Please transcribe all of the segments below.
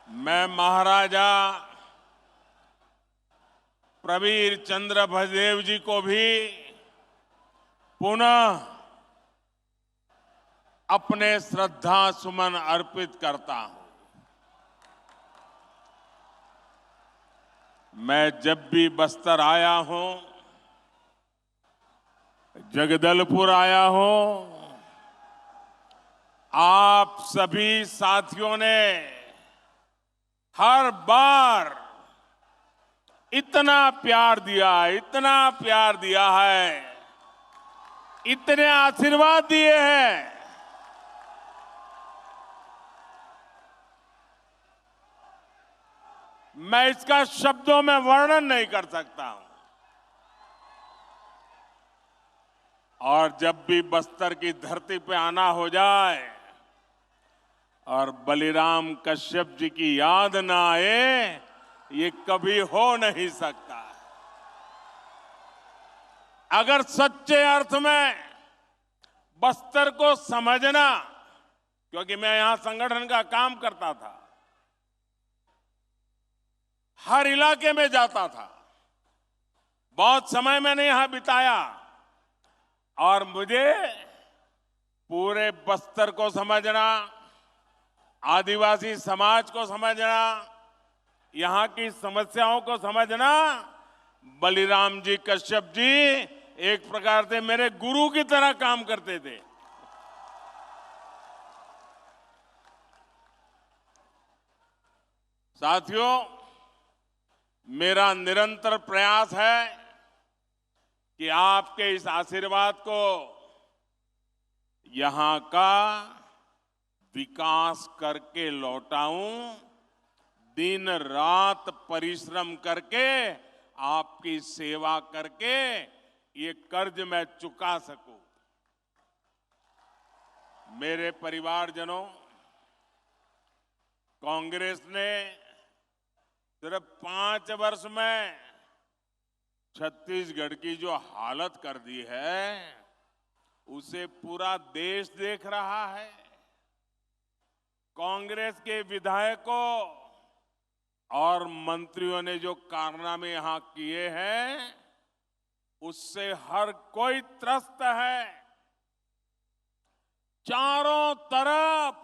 मैं महाराजा प्रवीर चंद्र भदेव जी को भी पुनः अपने श्रद्धा सुमन अर्पित करता हूं। मैं जब भी बस्तर आया हूं, जगदलपुर आया हूं, आप सभी साथियों ने हर बार इतना प्यार दिया है, इतने आशीर्वाद दिए हैं। मैं इसका शब्दों में वर्णन नहीं कर सकता हूं। और जब भी बस्तर की धरती पे आना हो जाए और बलिराम कश्यप जी की याद ना आए, ये कभी हो नहीं सकता। अगर सच्चे अर्थ में बस्तर को समझना, क्योंकि मैं यहां संगठन का काम करता था, हर इलाके में जाता था, बहुत समय मैंने यहां बिताया और मुझे पूरे बस्तर को समझना, आदिवासी समाज को समझना, यहां की समस्याओं को समझना, बलिराम जी कश्यप जी एक प्रकार से मेरे गुरु की तरह काम करते थे। साथियों, मेरा निरंतर प्रयास है कि आपके इस आशीर्वाद को यहां का विकास करके लौटाऊं, दिन रात परिश्रम करके आपकी सेवा करके ये कर्ज मैं चुका सकूं। मेरे परिवारजनों, कांग्रेस ने सिर्फ 5 वर्ष में छत्तीसगढ़ की जो हालत कर दी है, उसे पूरा देश देख रहा है। कांग्रेस के विधायकों और मंत्रियों ने जो कारनामे यहां किए हैं, उससे हर कोई त्रस्त है। चारों तरफ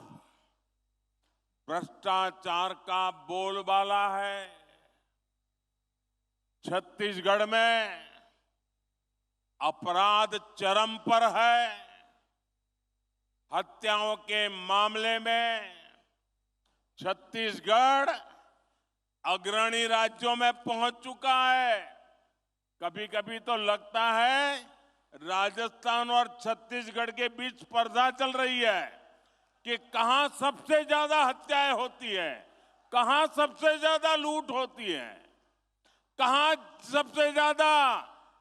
भ्रष्टाचार का बोलबाला है। छत्तीसगढ़ में अपराध चरम पर है। हत्याओं के मामले में छत्तीसगढ़ अग्रणी राज्यों में पहुंच चुका है। कभी कभी तो लगता है राजस्थान और छत्तीसगढ़ के बीच स्पर्धा चल रही है कि कहां सबसे ज्यादा हत्याएं होती है, कहां सबसे ज्यादा लूट होती है, कहां सबसे ज्यादा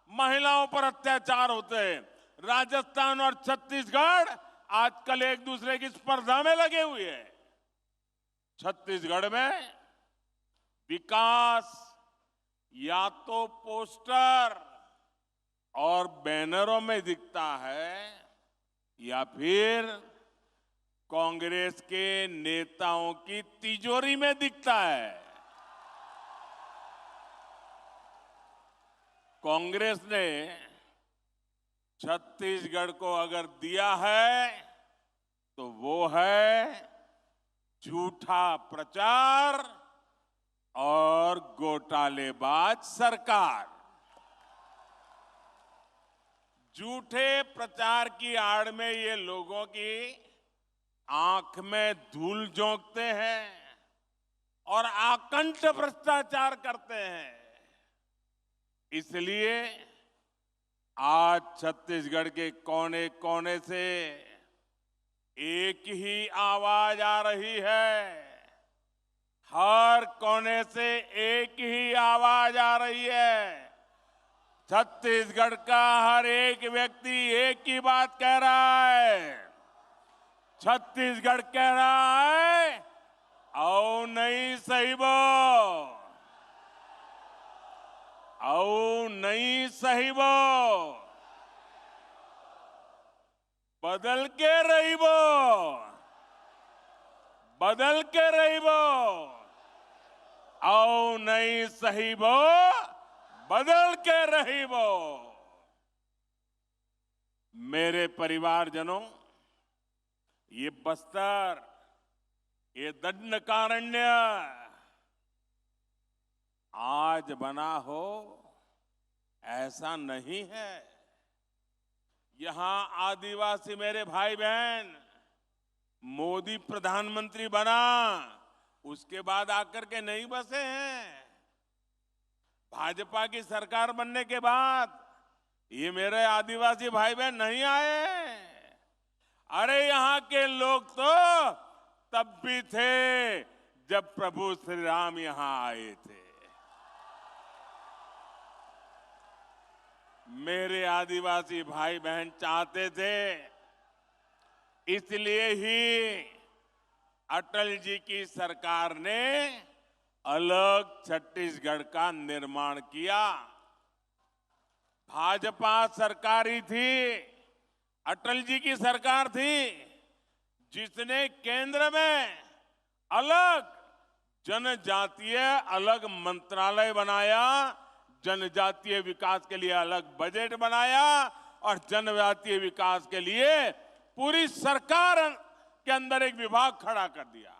महिलाओं पर अत्याचार होते हैं। राजस्थान और छत्तीसगढ़ आजकल एक दूसरे की स्पर्धा में लगे हुए हैं। छत्तीसगढ़ में विकास या तो पोस्टर और बैनरों में दिखता है या फिर कांग्रेस के नेताओं की तिजोरी में दिखता है। कांग्रेस ने छत्तीसगढ़ को अगर दिया है तो वो है झूठा प्रचार और घोटालेबाज सरकार। झूठे प्रचार की आड़ में ये लोगों की आंख में धूल झोंकते हैं और आकंठ भ्रष्टाचार करते हैं। इसलिए आज छत्तीसगढ़ के कोने कोने से एक ही आवाज आ रही है। हर कोने से एक ही आवाज आ रही है। छत्तीसगढ़ का हर एक व्यक्ति एक ही बात कह रहा है। छत्तीसगढ़ कह रहा है, आओ नहीं सहिबो, आओ नहीं सहिबो, बदल के रहिबो, बदल के रहिबो। आओ नहीं सही वो बदल के रही वो। मेरे परिवारजनों, ये बस्तर, ये दंडकारण्य आज बना हो ऐसा नहीं है। यहां आदिवासी मेरे भाई बहन, मोदी प्रधानमंत्री बना उसके बाद आकर के नहीं बसे हैं। भाजपा की सरकार बनने के बाद ये मेरे आदिवासी भाई बहन नहीं आए। अरे यहां के लोग तो तब भी थे जब प्रभु श्री राम यहां आए थे। मेरे आदिवासी भाई बहन चाहते थे, इसलिए ही अटल जी की सरकार ने अलग छत्तीसगढ़ का निर्माण किया। भाजपा सरकार ही थी, अटल जी की सरकार थी, जिसने केंद्र में अलग जनजातीय अलग मंत्रालय बनाया, जनजातीय विकास के लिए अलग बजट बनाया और जनजातीय विकास के लिए पूरी सरकार के अंदर एक विभाग खड़ा कर दिया।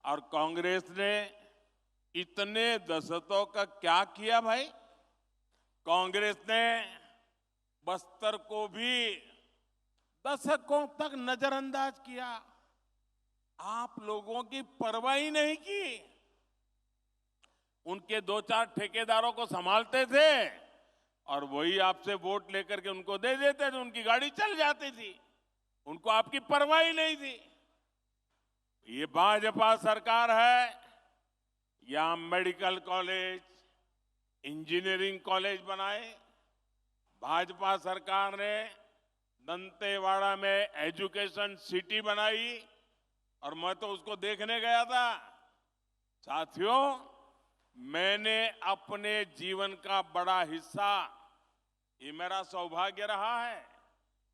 और कांग्रेस ने इतने दशकों का क्या किया भाई? कांग्रेस ने बस्तर को भी दशकों तक नजरअंदाज किया। आप लोगों की परवाह ही नहीं की। उनके 2-4 ठेकेदारों को संभालते थे और वही आपसे वोट लेकर के उनको दे देते थे, उनकी गाड़ी चल जाती थी, उनको आपकी परवाह ही नहीं थी। ये भाजपा सरकार है, यहां मेडिकल कॉलेज, इंजीनियरिंग कॉलेज बनाए। भाजपा सरकार ने दंतेवाड़ा में एजुकेशन सिटी बनाई और मैं तो उसको देखने गया था। साथियों, मैंने अपने जीवन का बड़ा हिस्सा, ये मेरा सौभाग्य रहा है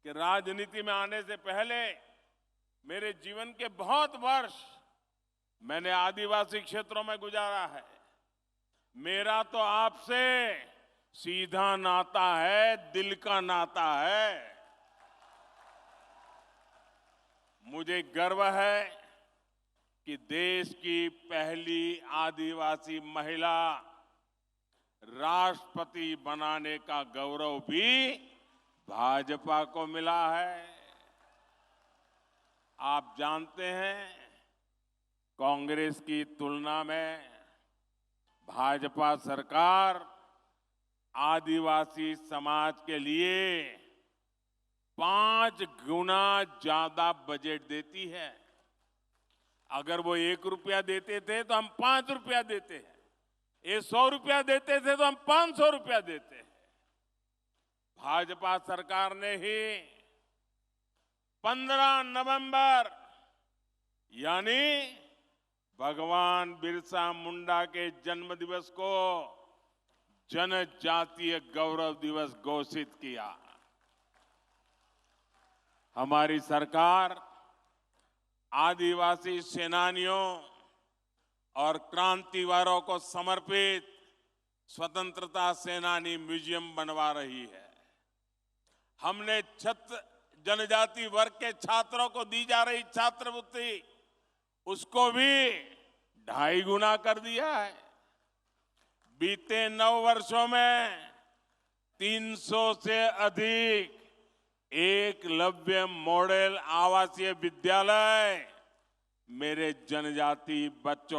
कि राजनीति में आने से पहले मेरे जीवन के बहुत वर्ष मैंने आदिवासी क्षेत्रों में गुजारा है। मेरा तो आपसे सीधा नाता है, दिल का नाता है। मुझे गर्व है कि देश की पहली आदिवासी महिला राष्ट्रपति बनाने का गौरव भी भाजपा को मिला है। आप जानते हैं, कांग्रेस की तुलना में भाजपा सरकार आदिवासी समाज के लिए 5 गुना ज्यादा बजट देती है। अगर वो 1 रुपया देते थे तो हम 5 रुपया देते हैं, ये 100 रुपया देते थे तो हम 500 रुपया देते हैं। भाजपा सरकार ने ही 15 नवंबर यानी भगवान बिरसा मुंडा के जन्म दिवस को जनजातीय गौरव दिवस घोषित किया। हमारी सरकार आदिवासी सेनानियों और क्रांतिवारों को समर्पित स्वतंत्रता सेनानी म्यूजियम बनवा रही है। हमने जनजाति वर्ग के छात्रों को दी जा रही छात्रवृत्ति, उसको भी 2.5 गुना कर दिया है। बीते 9 वर्षों में 300 से अधिक एकलव्य मॉडल आवासीय विद्यालय मेरे जनजाति बच्चों